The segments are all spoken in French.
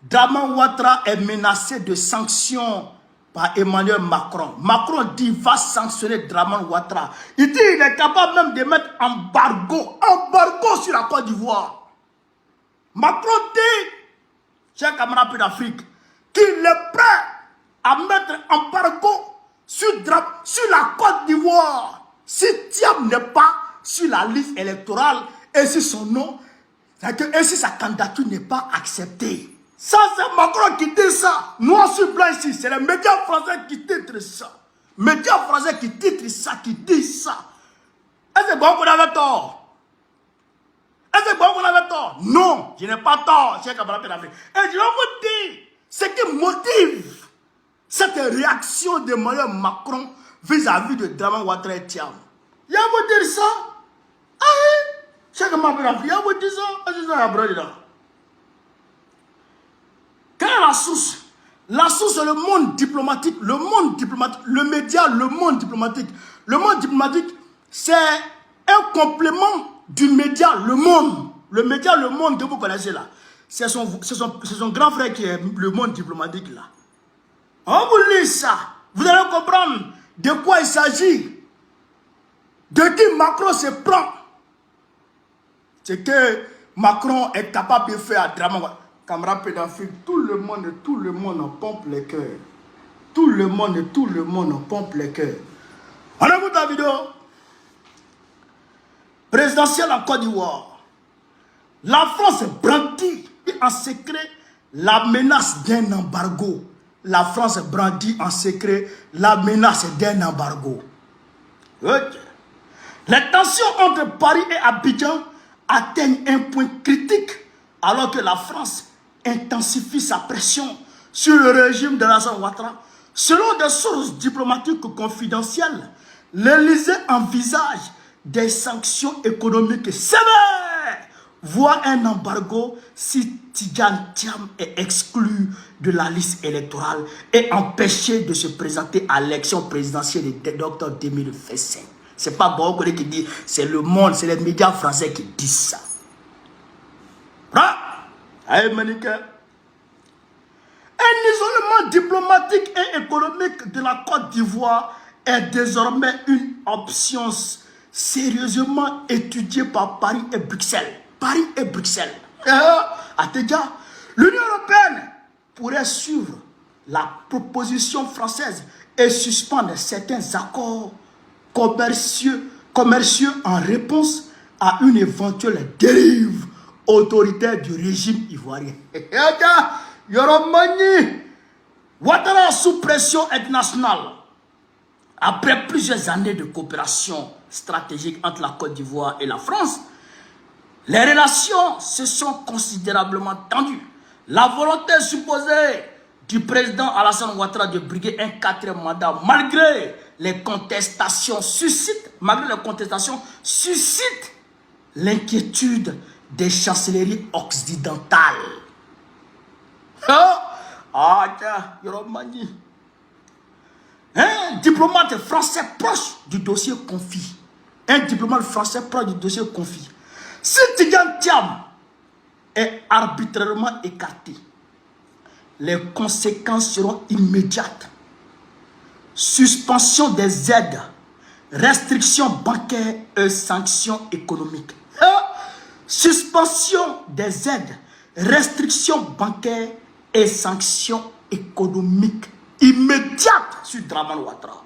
Draman Ouattara est menacé de sanctions par Emmanuel Macron. Macron dit qu'il va sanctionner Draman Ouattara. Il dit qu'il est capable même de mettre embargo sur la Côte d'Ivoire. Macron dit, chers camarades d'Afrique, qu'il est prêt à mettre embargo sur la Côte d'Ivoire. Si Thiam n'est pas sur la liste électorale et si son nom, et si sa candidature n'est pas acceptée. Ça, c'est Macron qui dit ça. Noir sur blanc ici, c'est les médias français qui titrent ça. Médias français qui titrent ça, qui disent ça. Est-ce que bon qu'on avait tort? Est-ce que bon qu'on avait tort? Non, je n'ai pas tort, cher camarade d'Afrique. Et je vais vous dire ce qui motive cette réaction d'Emmanuel Macron vis-à-vis de Draman Ouattara et Thiam. Il va vous dire ça? Ah oui, cher camarade d'Afrique, il va vous dire ça? Je suis à la quelle est la source? La source, c'est le monde diplomatique. Le monde diplomatique, le média, le monde diplomatique. Le monde diplomatique, c'est un complément du média Le Monde. Le média Le Monde que vous connaissez là. C'est son grand frère qui est le monde diplomatique là. On vous lit ça. Vous allez comprendre de quoi il s'agit. De qui Macron se prend. C'est que Macron est capable de faire à Draman. Camarades pédophiles, tout le monde en pompe les cœurs. Tout le monde en pompe les cœurs. On écoute la vidéo. Présidentielle en Côte d'Ivoire. La France brandit en secret la menace d'un embargo. La France brandit en secret la menace d'un embargo. Okay. Les tensions entre Paris et Abidjan atteignent un point critique alors que la France intensifie sa pression sur le régime de Alassane Ouattara. Selon des sources diplomatiques confidentielles, l'Élysée envisage des sanctions économiques sévères, voire un embargo si Tidjane Thiam est exclu de la liste électorale et empêché de se présenter à l'élection présidentielle d'octobre 2025. Ce n'est pas Bongo qui dit, c'est le monde, c'est les médias français qui disent ça. Un isolement diplomatique et économique de la Côte d'Ivoire est désormais une option sérieusement étudiée par Paris et Bruxelles. Paris et Bruxelles. L'Union européenne pourrait suivre la proposition française et suspendre certains accords commerciaux en réponse à une éventuelle dérive autoritaire du régime ivoirien. Ouattara sous pression internationale. Après plusieurs années de coopération stratégique entre la Côte d'Ivoire et la France, les relations se sont considérablement tendues. La volonté supposée du président Alassane Ouattara de briguer un 4e mandat, malgré les contestations, suscite l'inquiétude des chancelleries occidentales. Un diplomate français proche du dossier confie. Si Tidjane Thiam est arbitrairement écarté, les conséquences seront immédiates. Suspension des aides, restrictions bancaires et sanctions économiques. Suspension des aides, restrictions bancaires et sanctions économiques immédiates sur Draman Ouattara.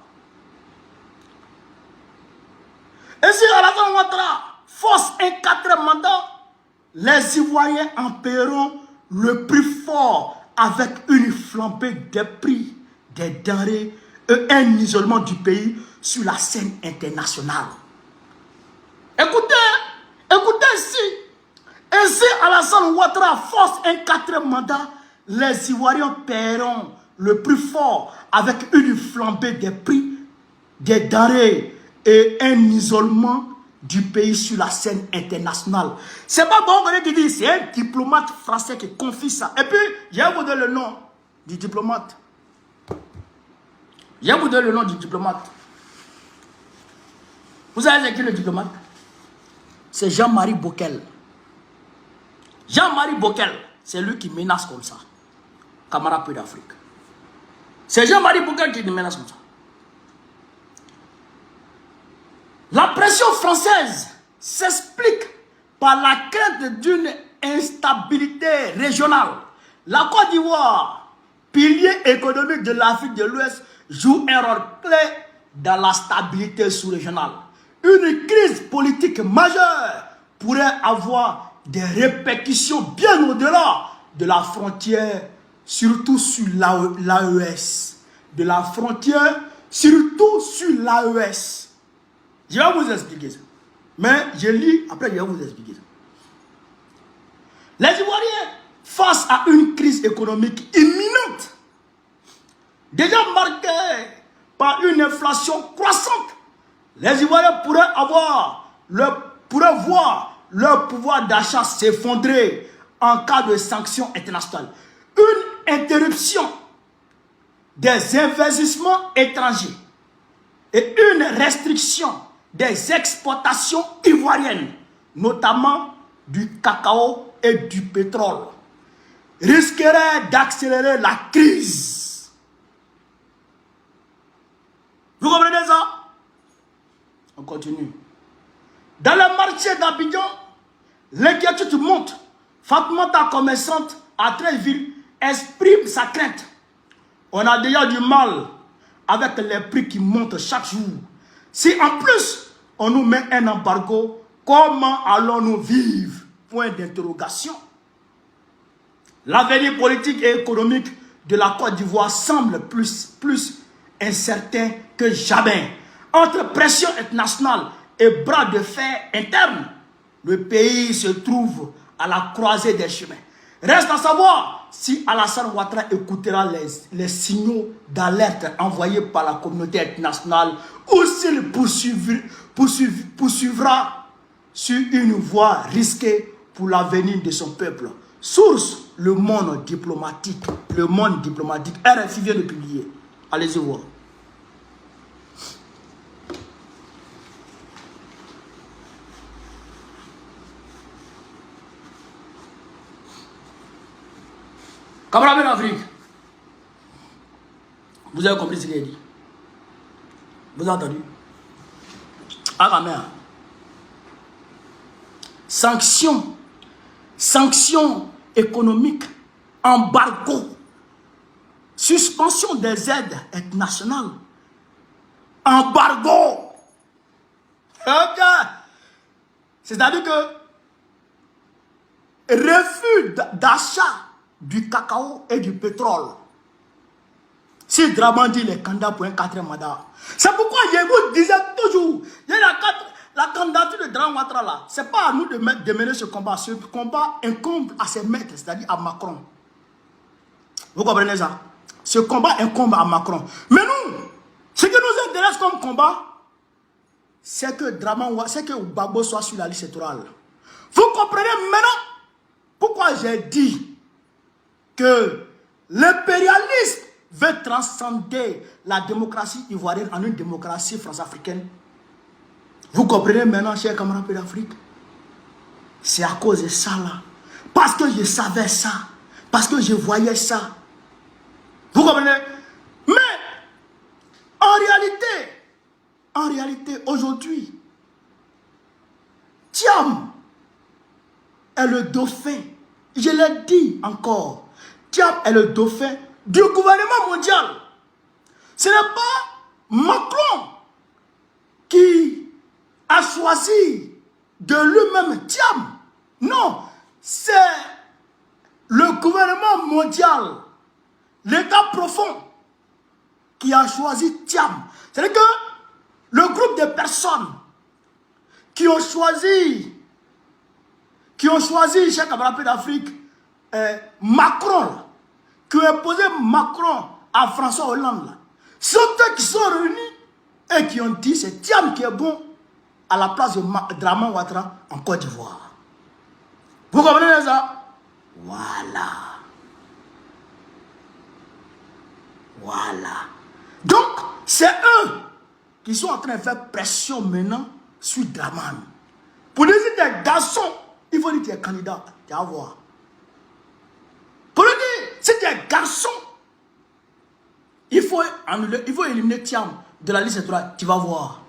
Et si Alassane Ouattara force un 4e mandat, les Ivoiriens en paieront le prix fort avec une flambée des prix des denrées et un isolement du pays sur la scène internationale. Écoutez ici. Et si Alassane Ouattara force un 4e mandat, les Ivoiriens paieront le prix fort avec une flambée des prix des denrées et un isolement du pays sur la scène internationale. C'est pas bon qui dit, c'est un diplomate français qui confie ça. Et puis, je vais vous donner le nom du diplomate. Vous savez c'est qui le diplomate? C'est Jean-Marie Bockel. Jean-Marie Bockel, c'est lui qui menace comme ça. camarades peu d'Afrique. C'est Jean-Marie Bouquet qui nous menace comme ça. La pression française s'explique par la crainte d'une instabilité régionale. La Côte d'Ivoire, pilier économique de l'Afrique de l'Ouest, joue un rôle clé dans la stabilité sous-régionale. Une crise politique majeure pourrait avoir des répercussions bien au-delà de la frontière, surtout sur l'AES. De la frontière, surtout sur l'AES. Je vais vous expliquer ça. Mais je lis, après je vais vous expliquer ça. Les Ivoiriens, face à une crise économique imminente, déjà marquée par une inflation croissante, les Ivoiriens pourraient voir leur pouvoir d'achat s'effondrer en cas de sanctions internationales. Une interruption des investissements étrangers et une restriction des exportations ivoiriennes, notamment du cacao et du pétrole, risquerait d'accélérer la crise. Vous comprenez ça? On continue. Dans le marché d'Abidjan, l'inquiétude monte. Fatoumata, commerçante à Treichville, exprime sa crainte. On a déjà du mal avec les prix qui montent chaque jour. Si en plus on nous met un embargo, comment allons-nous vivre? Point d'interrogation. L'avenir politique et économique de la Côte d'Ivoire semble plus incertain que jamais. Entre pression internationale et bras de fer interne, le pays se trouve à la croisée des chemins. Reste à savoir si Alassane Ouattara écoutera les signaux d'alerte envoyés par la communauté internationale ou s'il poursuivra sur une voie risquée pour l'avenir de son peuple. Source, le monde diplomatique. Le monde diplomatique. RFI vient de publier. Allez-y voir. Camarades d'Afrique, vous avez compris ce qu'il a dit? Vous avez entendu? Ah, ma mère. Sanctions économiques, embargo, suspension des aides internationales, embargo. C'est-à-dire que refus d'achat du cacao et du pétrole. Si Dramani dit les candidats pour un 4e mandat, c'est pourquoi je vous disais toujours, la candidature de Dramani Ouattara là, c'est pas à nous de mener ce combat. Ce combat incombe à ses maîtres, c'est-à-dire à Macron. Vous comprenez ça? Ce combat incombe à Macron. Mais nous, ce qui nous intéresse comme combat, c'est que Gbagbo soit sur la liste électorale. Vous comprenez maintenant pourquoi j'ai dit que l'impérialisme veut transcender la démocratie ivoirienne en une démocratie france-africaine. Vous comprenez maintenant, chers camarades d'Afrique? C'est à cause de ça là. Parce que je savais ça. Parce que je voyais ça. Vous comprenez? Mais, en réalité, aujourd'hui, Thiam est le dauphin. Je l'ai dit encore. Thiam est le dauphin du gouvernement mondial. Ce n'est pas Macron qui a choisi de lui-même Thiam. Non, c'est le gouvernement mondial, l'État profond, qui a choisi Thiam. C'est-à-dire que le groupe de personnes qui ont choisi, chers camarades d'Afrique, Macron, qui ont imposé Macron à François Hollande, là, sont eux qui sont réunis et qui ont dit c'est Thiam qui est bon à la place de Dramani Ouattara en Côte d'Ivoire. Vous comprenez ça? Voilà. Voilà. Donc, c'est eux qui sont en train de faire pression maintenant sur Dramani. Pour dire des garçons, il faut dire que tu es candidat, tu vas voir. Pour le dire, Si tu es garçon, il faut éliminer Thiam de la liste électorale. Tu vas voir.